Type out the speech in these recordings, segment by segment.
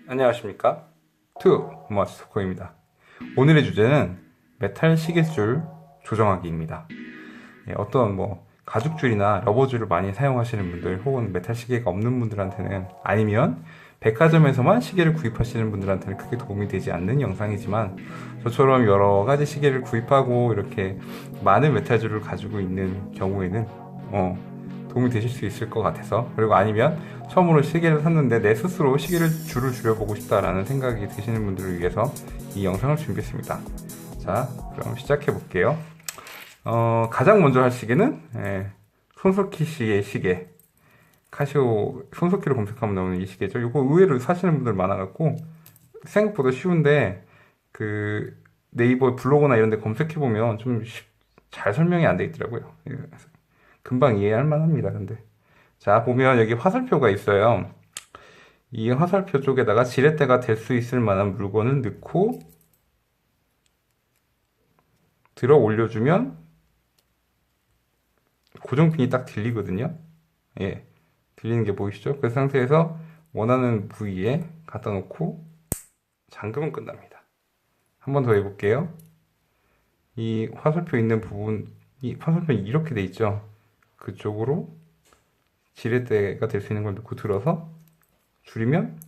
안녕하십니까? 투 머스코입니다. 오늘의 주제는 메탈 시계줄 조정하기입니다. 어떤 가죽줄이나 러버줄을 많이 사용하시는 분들 혹은 메탈 시계가 없는 분들한테는, 아니면 백화점에서만 시계를 구입하시는 분들한테는 크게 도움이 되지 않는 영상이지만, 저처럼 여러 가지 시계를 구입하고 이렇게 많은 메탈줄을 가지고 있는 경우에는 도움이 되실 수 있을 것 같아서, 그리고 아니면 처음으로 시계를 샀는데 내 스스로 시계를 줄을 줄여보고 싶다라는 생각이 드시는 분들을 위해서 이 영상을 준비했습니다. 자, 그럼 시작해 볼게요. 가장 먼저 할 시계는 손석희 씨의 시계, 카시오 손석희를 검색하면 나오는 이 시계죠. 이거 의외로 사시는 분들 많아갖고 생각보다 쉬운데, 그 네이버 블로그나 이런 데 검색해보면 좀 잘 설명이 안 돼 있더라고요. 금방 이해할 만합니다. 근데 자, 보면 여기 화살표가 있어요. 이 화살표 쪽에다가 지렛대가 될 수 있을 만한 물건을 넣고 들어 올려주면 고정핀이 딱 들리거든요. 예, 들리는 게 보이시죠? 그 상태에서 원하는 부위에 갖다 놓고 잠그면 끝납니다. 한 번 더 해볼게요. 이 화살표 있는 부분, 이 화살표는 이렇게 돼 있죠? 그쪽으로 지렛대가 될 수 있는 걸 넣고 들어서 줄이면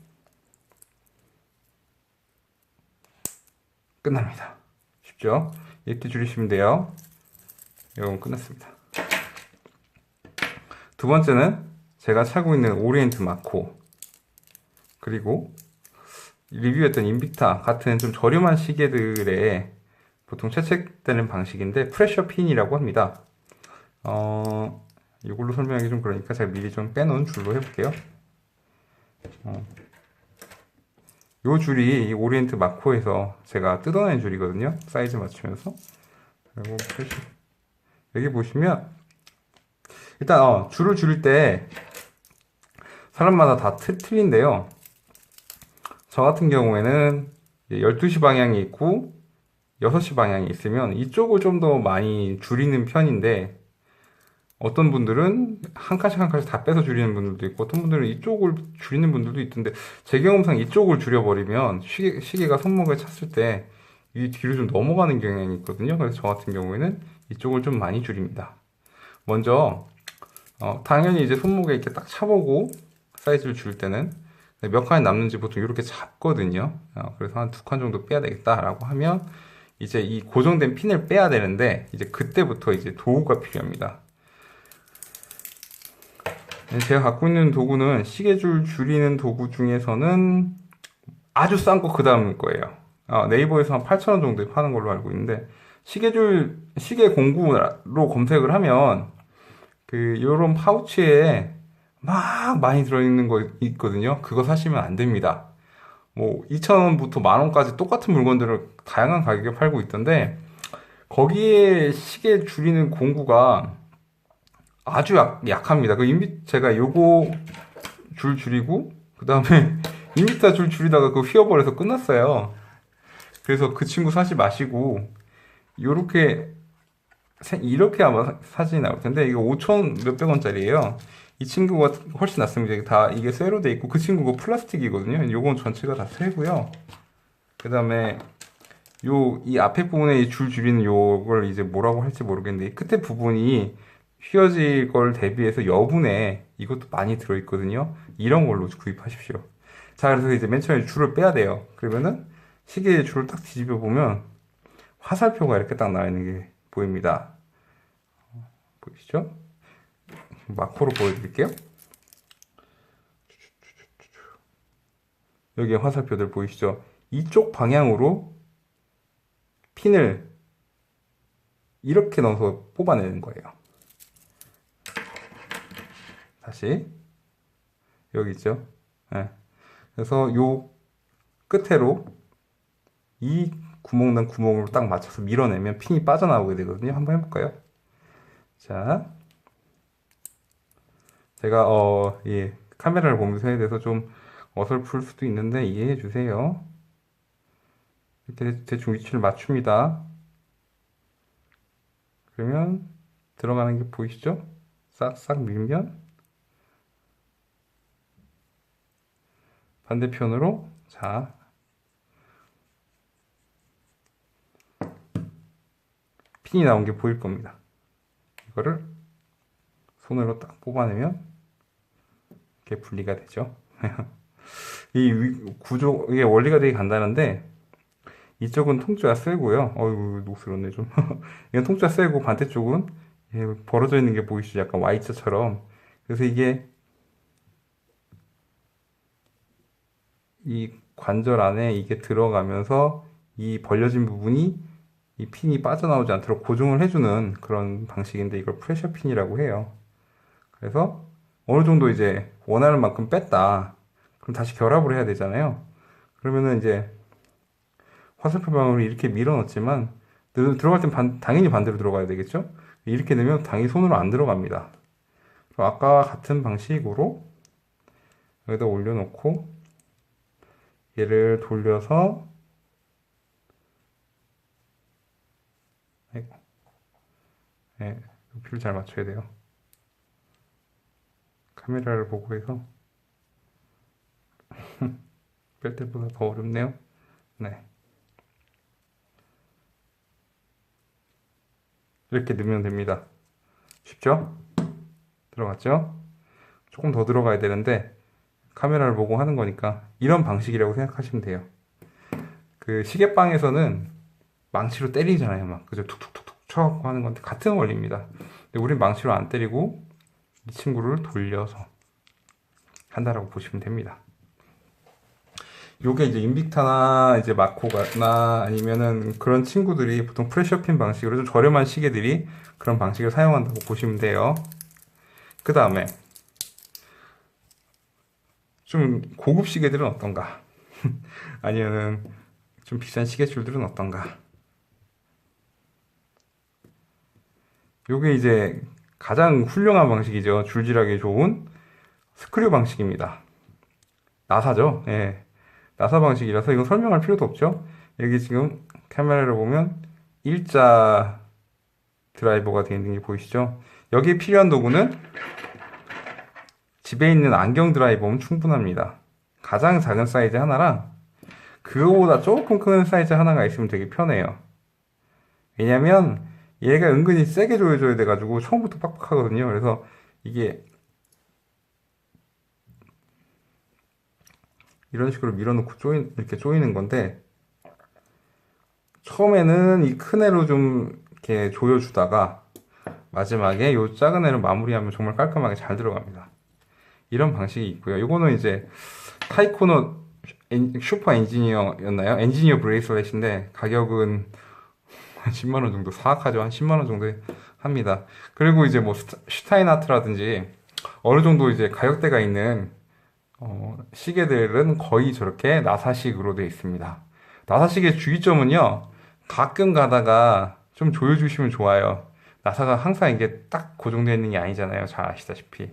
끝납니다. 쉽죠? 이렇게 줄이시면 돼요. 이건 끝났습니다. 두 번째는 제가 차고 있는 오리엔트 마코, 그리고 리뷰했던 인빅타 같은 좀 저렴한 시계들에 보통 채택되는 방식인데 프레셔 핀이라고 합니다. 이걸로 설명하기 좀 그러니까 제가 미리 좀 빼놓은 줄로 해볼게요. 요 줄이 이 오리엔트 마코에서 제가 뜯어낸 줄이거든요. 사이즈 맞추면서. 그리고 여기 보시면 일단 줄을 줄일 때 사람마다 다 틀린데요. 저 같은 경우에는 12시 방향이 있고 6시 방향이 있으면 이쪽을 좀 더 많이 줄이는 편인데, 어떤 분들은 한 칸씩 한 칸씩 다 빼서 줄이는 분들도 있고, 어떤 분들은 이쪽을 줄이는 분들도 있던데, 제 경험상 이쪽을 줄여버리면 시계가 손목에 찼을 때 이 뒤로 좀 넘어가는 경향이 있거든요. 그래서 저 같은 경우에는 이쪽을 좀 많이 줄입니다. 먼저 당연히 이제 손목에 이렇게 딱 차보고 사이즈를 줄 때는 몇 칸이 남는지 보통 이렇게 잡거든요. 그래서 한 두 칸 정도 빼야 되겠다라고 하면 이제 이 고정된 핀을 빼야 되는데, 이제 그때부터 이제 도구가 필요합니다. 제가 갖고 있는 도구는 시계줄 줄이는 도구 중에서는 아주 싼 거 그 다음 거예요. 네이버에서 한 8,000원 정도에 파는 걸로 알고 있는데, 시계 공구로 검색을 하면 요런 파우치에 막 많이 들어있는 거 있거든요. 그거 사시면 안 됩니다. 2,000원부터 만원까지 똑같은 물건들을 다양한 가격에 팔고 있던데, 거기에 시계 줄이는 공구가 아주 약합니다. 제가 요거 줄 줄이고, 그 다음에 인비타 줄 줄이다가 그거 휘어버려서 끝났어요. 그래서 그 친구 사지 마시고, 요렇게, 이렇게 아마 사진이 나올 텐데, 이거 5천 몇백 원짜리예요. 이 친구가 훨씬 낫습니다. 이게 쇠로 돼 있고, 그 친구가 플라스틱이거든요. 요건 전체가 다 쇠고요. 그 다음에 이 앞에 부분에 이 줄 줄이는 요걸 이제 뭐라고 할지 모르겠는데, 이 끝에 부분이 휘어질 걸 대비해서 여분에 이것도 많이 들어있거든요. 이런 걸로 구입하십시오. 자, 그래서 이제 맨 처음에 줄을 빼야 돼요. 그러면은 시계의 줄을 딱 뒤집어 보면 화살표가 이렇게 딱 나와 있는 게 보입니다. 보이시죠? 마코로 보여드릴게요. 여기에 화살표들 보이시죠? 이쪽 방향으로 핀을 이렇게 넣어서 뽑아내는 거예요. 다시 여기 있죠? 네. 그래서 요 끝으로 이 구멍난 구멍으로 딱 맞춰서 밀어내면 핀이 빠져나오게 되거든요. 한번 해볼까요? 자, 제가 예, 카메라를 보면서 해야 돼서 좀 어설플 수도 있는데 이해해 주세요. 이렇게 대충 위치를 맞춥니다. 그러면 들어가는 게 보이시죠? 싹싹 밀면 반대편으로 자, 핀이 나온 게 보일 겁니다. 이거를 손으로 딱 뽑아내면 이렇게 분리가 되죠. 구조, 이게 원리가 되게 간단한데, 이쪽은 통째가 세고요. 어이구, 녹슬었네, 좀. 이건 통째가 세고, 반대쪽은 벌어져 있는 게 보이시죠? 약간 Y자처럼. 그래서 이게, 이 관절 안에 이게 들어가면서, 이 벌려진 부분이 이 핀이 빠져나오지 않도록 고정을 해주는 그런 방식인데, 이걸 프레셔 핀이라고 해요. 그래서, 어느 정도 이제 원하는 만큼 뺐다. 그럼 다시 결합을 해야 되잖아요. 그러면은 이제, 화살표 방울을 이렇게 밀어 넣었지만 들어갈 땐 당연히 반대로 들어가야 되겠죠? 이렇게 넣으면 당연히 손으로 안 들어갑니다. 그럼 아까 같은 방식으로 여기다 올려놓고 얘를 돌려서 네, 높이를 잘 맞춰야 돼요. 카메라를 보고 해서 뺄 때보다 더 어렵네요. 네. 이렇게 넣으면 됩니다. 쉽죠? 들어갔죠? 조금 더 들어가야 되는데 카메라를 보고 하는 거니까 이런 방식이라고 생각하시면 돼요. 그 시계방에서는 망치로 때리잖아요. 막 그죠? 툭툭툭툭 쳐갖고 하는 건데 같은 원리입니다. 근데 우린 망치로 안 때리고 이 친구를 돌려서 한다라고 보시면 됩니다. 요게 이제 인빅타나 이제 마코가나 아니면은 그런 친구들이 보통 프레셔핀 방식으로 좀 저렴한 시계들이 그런 방식을 사용한다고 보시면 돼요. 그 다음에 좀 고급 시계들은 어떤가? 아니면은 좀 비싼 시계줄들은 어떤가? 요게 이제 가장 훌륭한 방식이죠. 줄질하기 좋은 스크류 방식입니다. 나사죠. 예. 나사 방식이라서 이건 설명할 필요도 없죠. 여기 지금 카메라를 보면 일자 드라이버가 되어 있는 게 보이시죠? 여기에 필요한 도구는 집에 있는 안경 드라이버면 충분합니다. 가장 작은 사이즈 하나랑 그거보다 조금 큰 사이즈 하나가 있으면 되게 편해요. 왜냐면 얘가 은근히 세게 조여줘야 돼가지고 처음부터 빡빡하거든요. 그래서 이게 이런 식으로 밀어놓고 이렇게 조이는 건데, 처음에는 이 큰 애로 좀 이렇게 조여주다가, 마지막에 이 작은 애를 마무리하면 정말 깔끔하게 잘 들어갑니다. 이런 방식이 있고요. 이거는 이제 타이코노 슈퍼 엔지니어였나요? 엔지니어 브레이슬렛인데, 가격은 한 10만원 정도, 사악하죠. 한 10만원 정도 합니다. 그리고 이제 뭐 슈타인하트라든지, 어느 정도 이제 가격대가 있는 시계들은 거의 저렇게 나사식으로 되어 있습니다. 나사식의 주의점은요, 가끔 가다가 좀 조여주시면 좋아요. 나사가 항상 이게 딱 고정되어 있는 게 아니잖아요. 잘 아시다시피.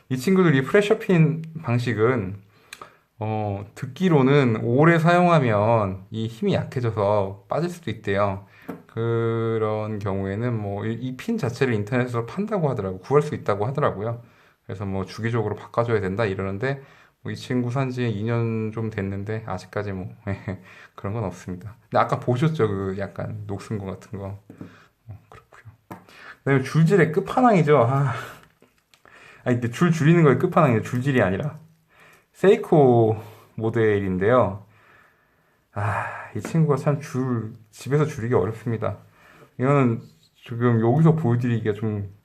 이 친구들 이 프레셔핀 방식은, 듣기로는 오래 사용하면 이 힘이 약해져서 빠질 수도 있대요. 그런 경우에는 뭐, 이 핀 자체를 인터넷에서 판다고 하더라고요. 구할 수 있다고 하더라고요. 그래서 뭐 주기적으로 바꿔줘야 된다 이러는데 뭐이 친구 산지 2년 좀 됐는데 아직까지 뭐 그런 건 없습니다. 근데 아까 보셨죠? 그 약간 녹슨 거 같은 거. 그렇고요. 그다음에 줄질의 끝판왕이죠. 아니 근데 줄 줄이는 거의 끝판왕이에요. 줄질이 아니라 세이코 모델인데요. 이 친구가 참 집에서 줄이기 어렵습니다. 이거는 지금 여기서 보여드리기가 좀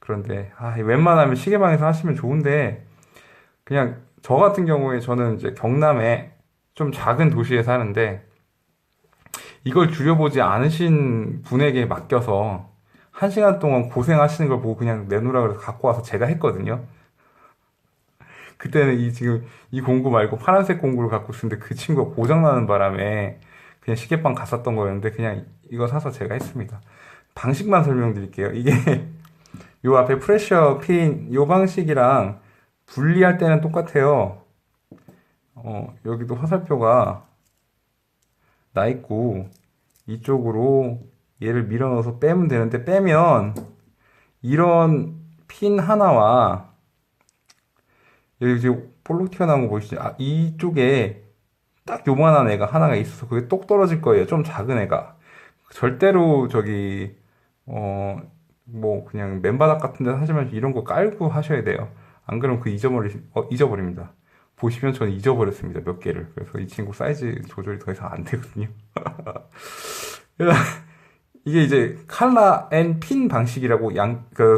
그런데 웬만하면 시계방에서 하시면 좋은데 그냥 저 같은 경우에 저는 이제 경남에 좀 작은 도시에 사는데 이걸 줄여보지 않으신 분에게 맡겨서 1시간 동안 고생하시는 걸 보고 그냥 내놓으라 그래서 갖고 와서 제가 했거든요. 그때는 지금 이 공구 말고 파란색 공구를 갖고 있었는데 그 친구가 고장나는 바람에 그냥 시계방 갔었던 거였는데 그냥 이거 사서 제가 했습니다. 방식만 설명드릴게요. 이게 요 앞에 프레셔 핀 요 방식이랑 분리할 때는 똑같아요. 여기도 화살표가 나 있고 이쪽으로 얘를 밀어 넣어서 빼면 되는데 빼면 이런 핀 하나와 여기 이제 볼록 튀어나온 거 보이시죠? 아, 이쪽에 딱 요만한 애가 하나가 있어서 그게 똑 떨어질 거예요. 좀 작은 애가. 절대로 저기, 뭐, 그냥 맨바닥 같은 데 하지 마시고 이런 거 깔고 하셔야 돼요. 안 그러면 그 잊어버립니다. 보시면 저는 잊어버렸습니다. 몇 개를. 그래서 이 친구 사이즈 조절이 더 이상 안 되거든요. 이게 이제 칼라 앤 핀 방식이라고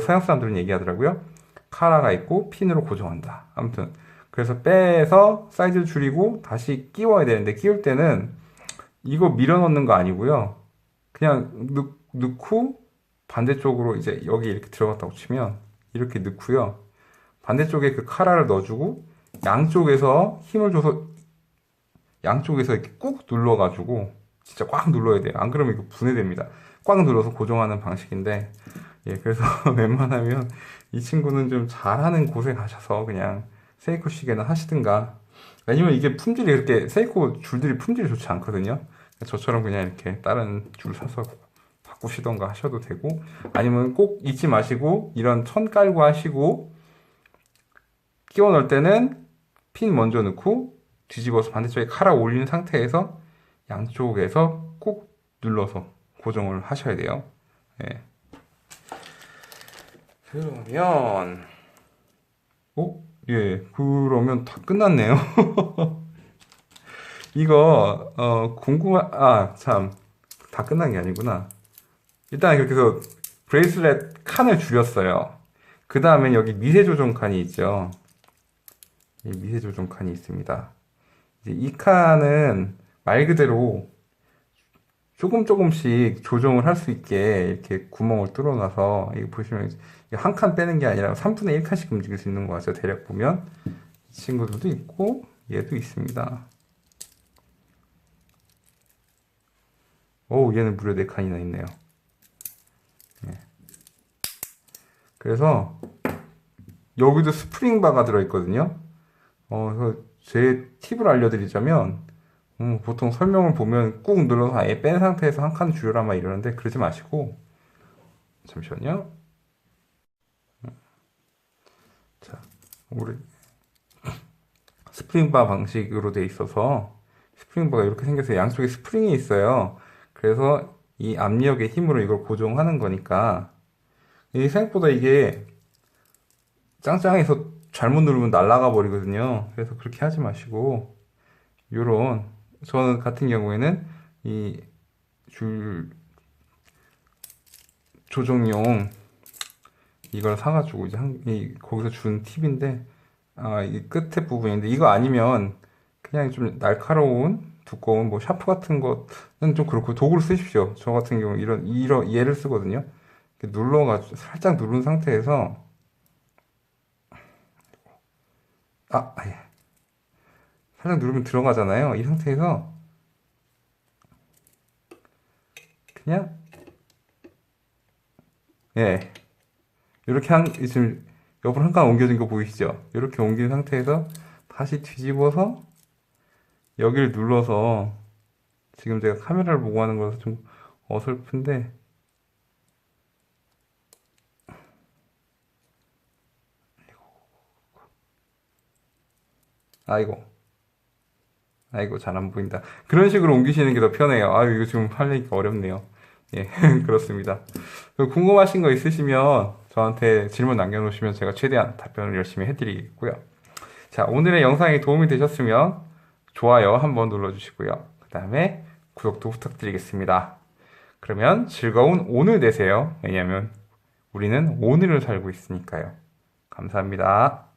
서양 사람들은 얘기하더라고요. 카라가 있고 핀으로 고정한다. 아무튼 그래서 빼서 사이즈 줄이고 다시 끼워야 되는데 끼울 때는 이거 밀어 넣는 거 아니고요. 그냥 넣고 반대쪽으로 이제 여기 이렇게 들어갔다고 치면 이렇게 넣고요. 반대쪽에 그 카라를 넣어주고 양쪽에서 힘을 줘서 양쪽에서 이렇게 꾹 눌러가지고 진짜 꽉 눌러야 돼요. 안 그러면 이거 분해됩니다. 꽉 눌러서 고정하는 방식인데 예, 그래서 웬만하면 이 친구는 좀 잘하는 곳에 가셔서 그냥 세이코 시계나 하시든가 아니면 이게 품질이 그렇게 세이코 줄들이 품질이 좋지 않거든요. 저처럼 그냥 이렇게 다른 줄 사서 바꾸시던가 하셔도 되고 아니면 꼭 잊지 마시고 이런 천 깔고 하시고 끼워 넣을 때는 핀 먼저 넣고 뒤집어서 반대쪽에 칼아 올리는 상태에서 양쪽에서 꾹 눌러서 고정을 하셔야 돼요. 예. 그러면 예, 그러면 다 끝났네요. 이거 참, 다 끝난 게 아니구나. 일단 그렇게 해서 브레이슬렛 칸을 줄였어요. 그 다음에 여기 미세 조정 칸이 있죠. 이 미세 조정 칸이 있습니다. 이제 이 칸은 말 그대로 조금씩 조정을 할 수 있게 이렇게 구멍을 뚫어놔서 이거 보시면 한 칸 빼는 게 아니라 3분의 1칸씩 움직일 수 있는 거 같아요. 대략 보면 이 친구들도 있고 얘도 있습니다. 오, 얘는 무려 4칸이나 있네요. 네. 그래서 여기도 스프링 바가 들어있거든요. 그래서 제 팁을 알려드리자면 보통 설명을 보면 꾹 눌러서 아예 뺀 상태에서 한 칸 줄여라 막 이러는데 그러지 마시고 잠시만요. 자, 우리 스프링바 방식으로 돼 있어서 스프링바가 이렇게 생겨서 양쪽에 스프링이 있어요. 그래서 이 압력의 힘으로 이걸 고정하는 거니까 이 생각보다 이게 짱짱해서 잘못 누르면 날아가 버리거든요. 그래서 그렇게 하지 마시고 요런 저는 같은 경우에는 이 줄 조정용 이걸 사가지고 이제 거기서 준 팁인데 이 끝에 부분인데 이거 아니면 그냥 좀 날카로운 두꺼운 뭐 샤프 같은 거는 좀 그렇고 도구를 쓰십시오. 저 같은 경우 이런 얘를 쓰거든요. 이렇게 눌러가지고 살짝 누른 상태에서 예. 살짝 누르면 들어가잖아요. 이 상태에서 그냥 예 이렇게 지금 옆으로 한 칸 옮겨진 거 보이시죠? 이렇게 옮긴 상태에서 다시 뒤집어서 여기를 눌러서 지금 제가 카메라를 보고 하는 거라서 좀 어설픈데 아이고 잘 안 보인다. 그런 식으로 옮기시는 게 더 편해요. 이거 지금 하려니까 어렵네요. 예, 그렇습니다. 궁금하신 거 있으시면 저한테 질문 남겨놓으시면 제가 최대한 답변을 열심히 해드리겠고요. 자, 오늘의 영상이 도움이 되셨으면 좋아요 한번 눌러주시고요. 그 다음에 구독도 부탁드리겠습니다. 그러면 즐거운 오늘 되세요. 왜냐하면 우리는 오늘을 살고 있으니까요. 감사합니다.